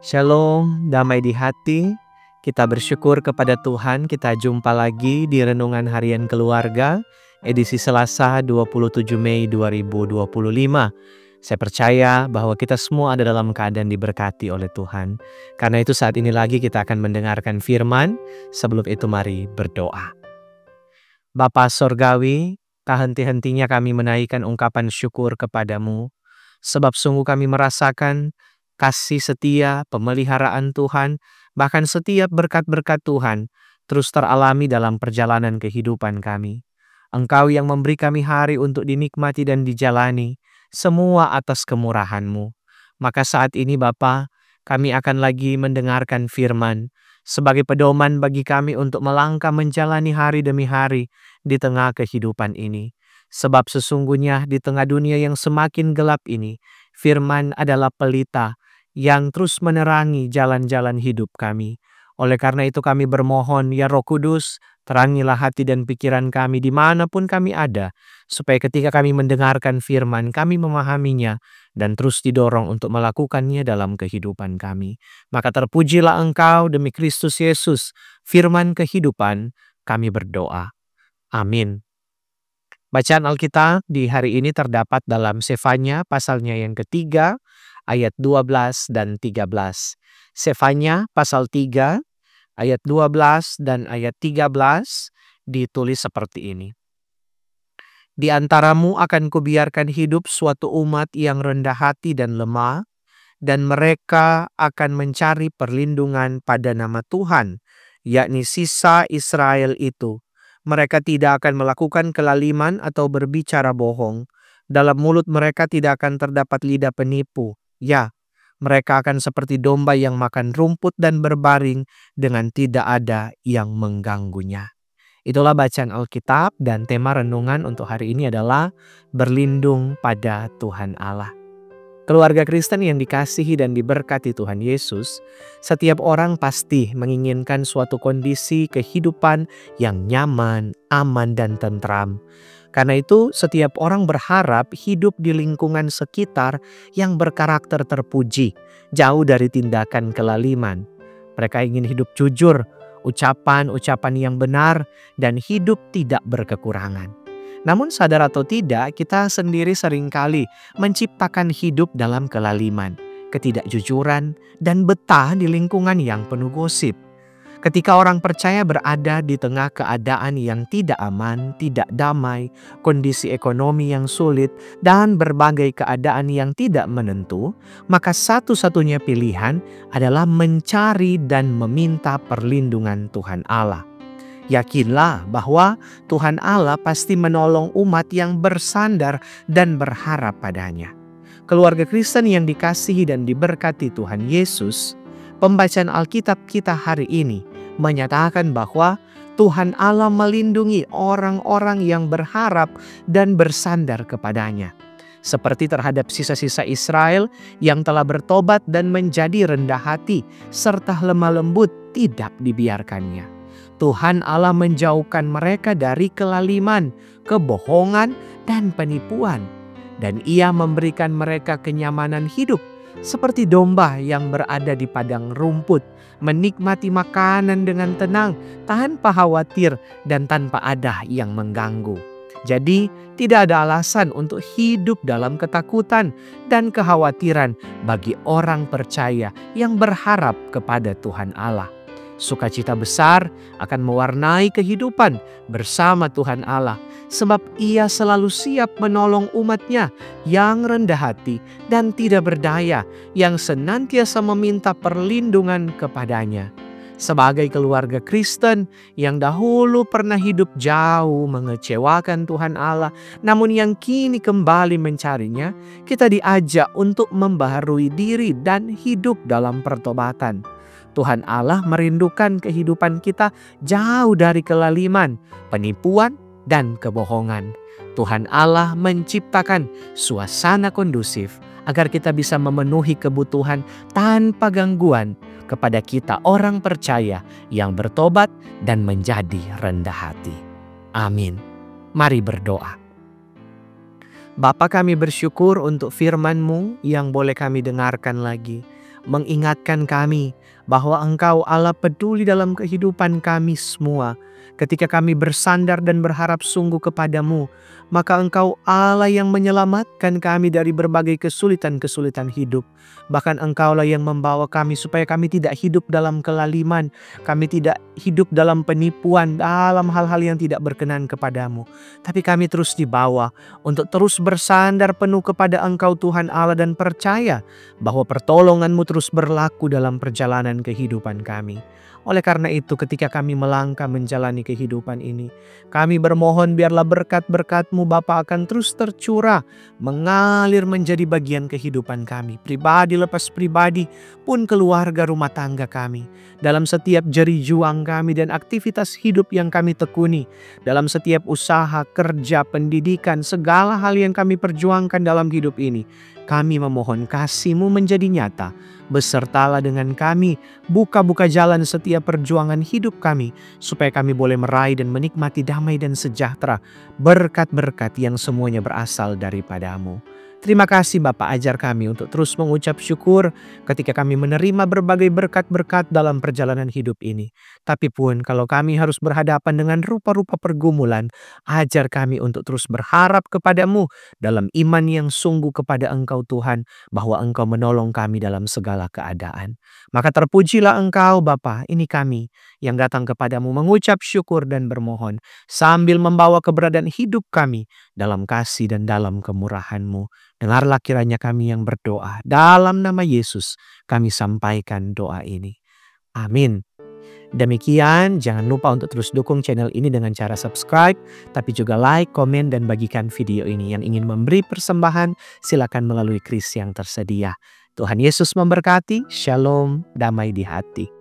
Shalom, damai di hati. Kita bersyukur kepada Tuhan, kita jumpa lagi di Renungan Harian Keluarga, edisi Selasa 27 Mei 2025. Saya percaya bahwa kita semua ada dalam keadaan diberkati oleh Tuhan. Karena itu saat ini lagi kita akan mendengarkan firman, sebelum itu mari berdoa. Bapa Sorgawi, tak henti-hentinya kami menaikkan ungkapan syukur kepadamu, sebab sungguh kami merasakan kasih setia, pemeliharaan Tuhan, bahkan setiap berkat-berkat Tuhan terus teralami dalam perjalanan kehidupan kami. Engkau yang memberi kami hari untuk dinikmati dan dijalani, semua atas kemurahan-Mu. Maka saat ini Bapa, kami akan lagi mendengarkan firman sebagai pedoman bagi kami untuk melangkah menjalani hari demi hari di tengah kehidupan ini. Sebab sesungguhnya di tengah dunia yang semakin gelap ini, firman adalah pelita yang terus menerangi jalan-jalan hidup kami. Oleh karena itu kami bermohon, ya Roh Kudus, terangilah hati dan pikiran kami dimanapun kami ada, supaya ketika kami mendengarkan firman, kami memahaminya dan terus didorong untuk melakukannya dalam kehidupan kami. Maka terpujilah Engkau demi Kristus Yesus, firman kehidupan, kami berdoa. Amin. Bacaan Alkitab di hari ini terdapat dalam Sefanya pasalnya yang ketiga, ayat 12 dan 13. Sefanya pasal 3, ayat 12 dan ayat 13 ditulis seperti ini. Di antaramu akan kubiarkan hidup suatu umat yang rendah hati dan lemah, dan mereka akan mencari perlindungan pada nama Tuhan, yakni sisa Israel itu. Mereka tidak akan melakukan kelaliman atau berbicara bohong. Dalam mulut mereka tidak akan terdapat lidah penipu. Ya, mereka akan seperti domba yang makan rumput dan berbaring dengan tidak ada yang mengganggunya. Itulah bacaan Alkitab, dan tema renungan untuk hari ini adalah berlindung pada Tuhan Allah. Keluarga Kristen yang dikasihi dan diberkati Tuhan Yesus, setiap orang pasti menginginkan suatu kondisi kehidupan yang nyaman, aman, dan tentram. Karena itu, setiap orang berharap hidup di lingkungan sekitar yang berkarakter terpuji, jauh dari tindakan kelaliman. Mereka ingin hidup jujur, ucapan-ucapan yang benar, dan hidup tidak berkekurangan. Namun sadar atau tidak, kita sendiri seringkali menciptakan hidup dalam kelaliman, ketidakjujuran, dan betah di lingkungan yang penuh gosip. Ketika orang percaya berada di tengah keadaan yang tidak aman, tidak damai, kondisi ekonomi yang sulit, dan berbagai keadaan yang tidak menentu, maka satu-satunya pilihan adalah mencari dan meminta perlindungan Tuhan Allah. Yakinlah bahwa Tuhan Allah pasti menolong umat yang bersandar dan berharap padanya. Keluarga Kristen yang dikasihi dan diberkati Tuhan Yesus, pembacaan Alkitab kita hari ini menyatakan bahwa Tuhan Allah melindungi orang-orang yang berharap dan bersandar kepadanya. Seperti terhadap sisa-sisa Israel yang telah bertobat dan menjadi rendah hati serta lemah lembut, tidak dibiarkannya. Tuhan Allah menjauhkan mereka dari kelaliman, kebohongan, dan penipuan. Dan Ia memberikan mereka kenyamanan hidup seperti domba yang berada di padang rumput, menikmati makanan dengan tenang, tanpa khawatir dan tanpa ada yang mengganggu. Jadi, tidak ada alasan untuk hidup dalam ketakutan dan kekhawatiran bagi orang percaya yang berharap kepada Tuhan Allah. Sukacita besar akan mewarnai kehidupan bersama Tuhan Allah, sebab Ia selalu siap menolong umat-Nya yang rendah hati dan tidak berdaya, yang senantiasa meminta perlindungan kepadanya. Sebagai keluarga Kristen yang dahulu pernah hidup jauh mengecewakan Tuhan Allah, namun yang kini kembali mencarinya, kita diajak untuk membaharui diri dan hidup dalam pertobatan. Tuhan Allah merindukan kehidupan kita jauh dari kelaliman, penipuan, dan kebohongan. Tuhan Allah menciptakan suasana kondusif agar kita bisa memenuhi kebutuhan tanpa gangguan kepada kita orang percaya yang bertobat dan menjadi rendah hati. Amin. Mari berdoa. Bapa, kami bersyukur untuk firman-Mu yang boleh kami dengarkan lagi. mengingatkan kami bahwa Engkau Allah peduli dalam kehidupan kami semua. Ketika kami bersandar dan berharap sungguh kepadamu, maka Engkau Allah yang menyelamatkan kami dari berbagai kesulitan-kesulitan hidup. Bahkan Engkaulah yang membawa kami supaya kami tidak hidup dalam kelaliman, kami tidak hidup dalam penipuan, dalam hal-hal yang tidak berkenan kepadamu. Tapi kami terus dibawa untuk terus bersandar penuh kepada Engkau Tuhan Allah dan percaya bahwa pertolongan-Mu terus berlaku dalam perjalanan kehidupan kami. Oleh karena itu ketika kami melangkah menjalani kehidupan ini, kami bermohon biarlah berkat-berkat-Mu Bapa akan terus tercurah, mengalir menjadi bagian kehidupan kami. Pribadi lepas pribadi pun keluarga rumah tangga kami. Dalam setiap jeri juang kami dan aktivitas hidup yang kami tekuni. Dalam setiap usaha, kerja, pendidikan, segala hal yang kami perjuangkan dalam hidup ini. Kami memohon kasih-Mu menjadi nyata. Besertalah dengan kami, buka-buka jalan setiap perjuangan hidup kami, supaya kami boleh meraih dan menikmati damai dan sejahtera, berkat-berkat yang semuanya berasal daripada-Mu. Terima kasih Bapa, ajar kami untuk terus mengucap syukur ketika kami menerima berbagai berkat-berkat dalam perjalanan hidup ini. Tapi pun kalau kami harus berhadapan dengan rupa-rupa pergumulan, ajar kami untuk terus berharap kepada-Mu dalam iman yang sungguh kepada Engkau Tuhan, bahwa Engkau menolong kami dalam segala keadaan. Maka terpujilah Engkau Bapa, ini kami yang datang kepadamu mengucap syukur dan bermohon, sambil membawa keberadaan hidup kami dalam kasih dan dalam kemurahan-Mu. Dengarlah kiranya kami yang berdoa. Dalam nama Yesus kami sampaikan doa ini. Amin. Demikian, jangan lupa untuk terus dukung channel ini dengan cara subscribe, tapi juga like, komen, dan bagikan video ini. Yang ingin memberi persembahan, silakan melalui kris yang tersedia. Tuhan Yesus memberkati. Shalom, damai di hati.